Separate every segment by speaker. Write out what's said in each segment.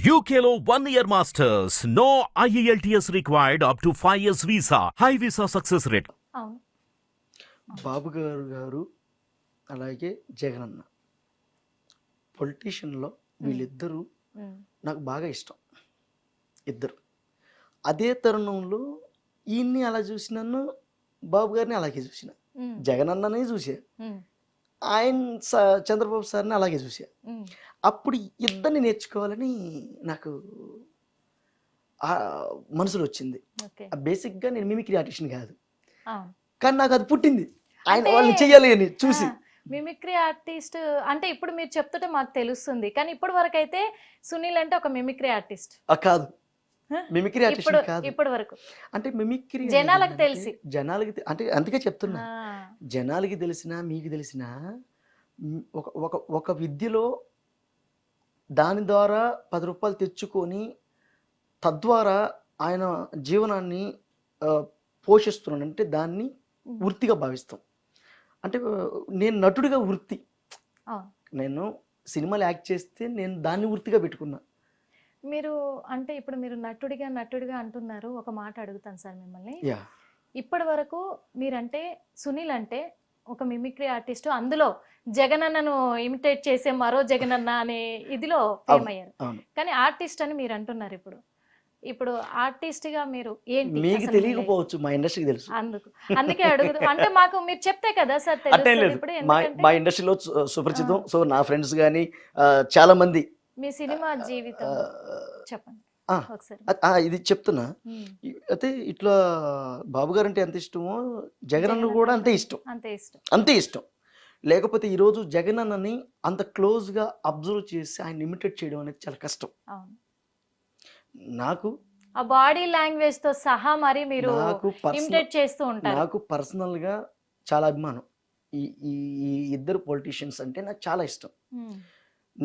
Speaker 1: UKLO 1 year masters. No IELTS required up to 5 years visa. High visa success rate.
Speaker 2: అవును.
Speaker 3: బాబు గారు అలాగే జగనన్న పొలిటీషియన్లో వీళ్ళిద్దరూ నాకు బాగా ఇష్టం ఇద్దరు. అదే తరుణంలో ఈయన్ని అలా చూసినాను, బాబు గారిని అలాగే చూసిన, జగనన్నని చూసా, ఆయన చంద్రబాబు సార్ని అలాగే చూసా. అప్పుడు ఇద్దరిని నేర్చుకోవాలని నాకు మనసులో వచ్చింది. బేసిక్గా నేను మిమిక్రీ ఆర్టిస్ట్ని కాదు, కానీ నాకు అది పుట్టింది ఆయన వాళ్ళని చెయ్యాలి అని చూసి.
Speaker 2: మిమిక్రీ ఆర్టిస్ట్ అంటే ఇప్పుడు మీరు చెప్తుంటే మాకు తెలుస్తుంది, కానీ ఇప్పటి వరకు అయితే సునీల్ అంటే ఒక మిమిక్రీ ఆర్టిస్ట్
Speaker 3: కాదు, మిమిక్రీ ఆర్టిస్ట్ కాదు.
Speaker 2: ఇప్పటి వరకు
Speaker 3: అంటే మిమిక్రీ
Speaker 2: జనాలకు తెలిసి,
Speaker 3: జనాలకి అంటే అందుకే చెప్తున్నా, జనాలకి తెలిసినా మీకు తెలిసినా ఒక విద్యలో దాని ద్వారా 10 రూపాయలు తెచ్చుకొని తద్వారా ఆయన జీవనాన్ని పోషిస్తున్నాడు అంటే దాన్ని వృత్తిగా భావిస్తాం. అంటే నేను నటుడిగా వృత్తి, నేను సినిమాలు యాక్ట్ చేస్తే నేను దాన్ని వృత్తిగా పెట్టుకున్నా.
Speaker 2: మీరు అంటే ఇప్పుడు మీరు నటుడిగా అంటున్నారు. ఒక మాట అడుగుతాను సార్ మిమ్మల్ని. ఇప్పటి వరకు మీరంటే సునీల్ అంటే ఒక మిమిక్రీ ఆర్టిస్ట్, అందులో జగనన్నను ఇమిటేట్ చేసే మరో జగనన్న అనే ఇదిలో ఫేమ్ అయ్యారు. కానీ ఆర్టిస్ట్ అని మీరు అంటున్నారు. ఇప్పుడు ఆర్టిస్ట్ గా మీరు ఏంటి
Speaker 3: మీకు తెలియకపోవచ్చు, మా ఇండస్ట్రీకి తెలుసు.
Speaker 2: అందుకే అడుగుతా, అంటే మాకు మీరు చెప్తే కదా సార్ తెలుస్తుంది. ఇప్పుడు
Speaker 3: మా ఇండస్ట్రీలో సుపరిచితం. సో నా ఫ్రెండ్స్ కానీ చాలా మంది.
Speaker 2: మీ సినిమా జీవితం చెప్పండి ఒకసారి.
Speaker 3: ఇది చెప్తున్నా. అయితే ఇట్లా బాబు గారు అంటే ఎంత ఇష్టమో జగనన్న కూడా అంతే ఇష్టం. లేకపోతే ఈరోజు జగనన్నని అంత క్లోజ్గా అబ్జర్వ్ చేసి ఆయన ఇమిటేట్ చేయడం అనేది చాలా కష్టం. నాకు
Speaker 2: ఆ బాడీ లాంగ్వేజ్ తో సహా మరి మీరు ఇమిటేట్ చేస్తూ ఉంటారు.
Speaker 3: నాకు పర్సనల్గా చాలా అభిమానం. ఈ ఇద్దరు పొలిటీషియన్స్ అంటే నాకు చాలా ఇష్టం.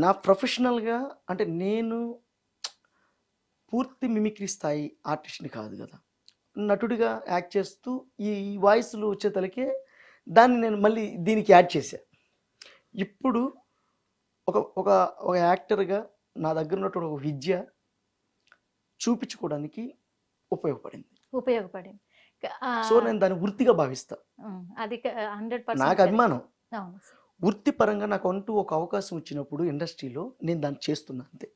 Speaker 3: నా ప్రొఫెషనల్గా అంటే నేను పూర్తి మిమిక్రీ స్థాయి ఆర్టిస్ట్ని కాదు కదా, నటుడిగా యాక్ట్ చేస్తూ ఈ వాయిస్లు వచ్చేతలకే దాన్ని నేను మళ్ళీ దీనికి యాడ్ చేశా. ఇప్పుడు ఒక యాక్టర్గా నా దగ్గర ఉన్నటువంటి ఒక విద్య చూపించుకోవడానికి ఉపయోగపడింది. సో నేను దాన్ని వృత్తిగా భావిస్తా.
Speaker 2: అది 100%
Speaker 3: నాకు అభిమానం. వృత్తిపరంగా నాకు అంటూ ఒక అవకాశం వచ్చినప్పుడు ఇండస్ట్రీలో నేను దాన్ని చేస్తున్నా అంతే.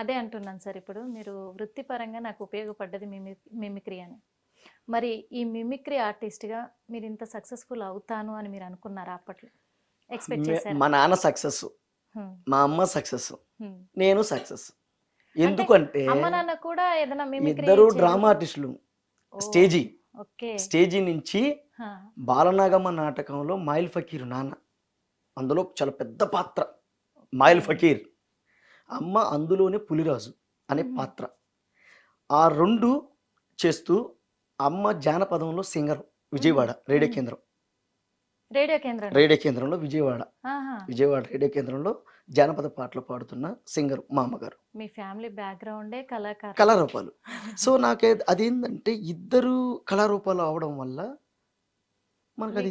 Speaker 2: అదే అంటున్నాను సార్. ఇప్పుడు మీరు వృత్తిపరంగా నాకు ఉపయోగపడ్డది మిమిక్రీ అని. మరి ఈ మిమిక్రీ ఆర్టిస్ట్గా మీరు ఇంత సక్సెస్ఫుల్ అవుతాను అని మీరు అనుకున్నారా? అప్పట్లో ఎక్స్పెక్ట్ చేశారా?
Speaker 3: మా నాన్న సక్సెస్, మా అమ్మ సక్సెస్, నేను సక్సెస్. ఎందుకంటే
Speaker 2: అమ్మ నాన్న కూడా ఏదైనా మిమిక్రీ,
Speaker 3: ఇద్దరు డ్రామా ఆర్టిస్టులు. స్టేజీ నుంచి బాలనాగమ్మ నాటకంలో మాయిల్ ఫకీర్ నాన్న, అందులో చాలా పెద్ద పాత్ర మాయిల్ ఫకీర్. అమ్మ అందులోనే పులిరాజు అనే పాత్ర. ఆ రెండు చేస్తూ అమ్మ జానపదంలో సింగర్, విజయవాడ రేడియో కేంద్రంలో విజయవాడ రేడియో కేంద్రంలో జానపద పాటలు పాడుతున్న సింగర్ మా అమ్మగారు.
Speaker 2: మీ ఫ్యామిలీ బ్యాక్గ్రౌండే
Speaker 3: కళారూపాలు. సో నాకే అదేంటంటే ఇద్దరు కళారూపాలు అవడం వల్ల మనకు అది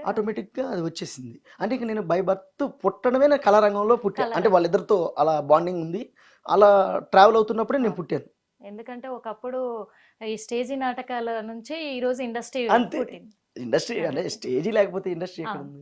Speaker 3: ఆటోమేటిక్గా అది వచ్చేసింది. అంటే ఇక నేను బై బర్త్ పుట్టడమే నా కళారంగంలో పుట్టాను. అంటే వాళ్ళిద్దరితో అలా బాండింగ్ ఉంది. అలా ట్రావెల్ అవుతున్నప్పుడే నేను పుట్టాను.
Speaker 2: ఎందుకంటే ఒకప్పుడు ఈ స్టేజీ నాటకాల నుంచి ఈ రోజు ఇండస్ట్రీ
Speaker 3: అంటే స్టేజీ లేకపోతే ఇండస్ట్రీ ఎక్కడ ఉంది?